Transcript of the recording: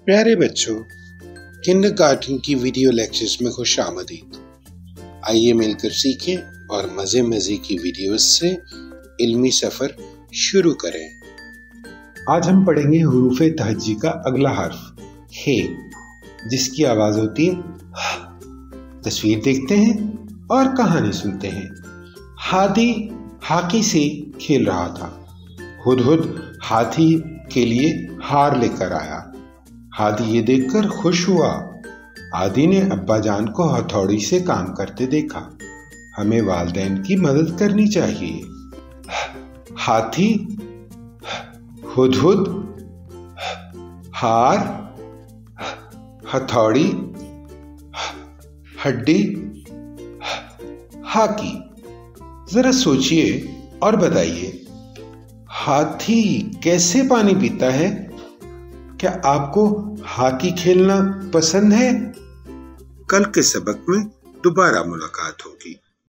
प्यारे बच्चों, किंडरगार्टन की वीडियो लेक्चर्स में खुश आमदीद। आइए मिलकर सीखें और मज़े मज़े की वीडियोस से इल्मी सफ़र शुरू करें। आज हम पढ़ेंगे हुरूफ़े तहज्जी का अगला हर्फ हे, जिसकी आवाज़ होती है ह। तस्वीर देखते हैं और कहानी सुनते हैं। हाथी हाकी से खेल रहा था। हुदहुद हाथी के लिए हार लेकर आया। हाथी ये देखकर खुश हुआ। हाथी ने अब्बा जान को हथौड़ी से काम करते देखा। हमें वालिदैन की मदद करनी चाहिए। हाथी, हुदहुद, हार, हथौड़ी, हड्डी, हाकी। जरा सोचिए और बताइए, हाथी कैसे पानी पीता है? क्या आपको हाथी खेलना पसंद है? कल के सबक में दोबारा मुलाकात होगी।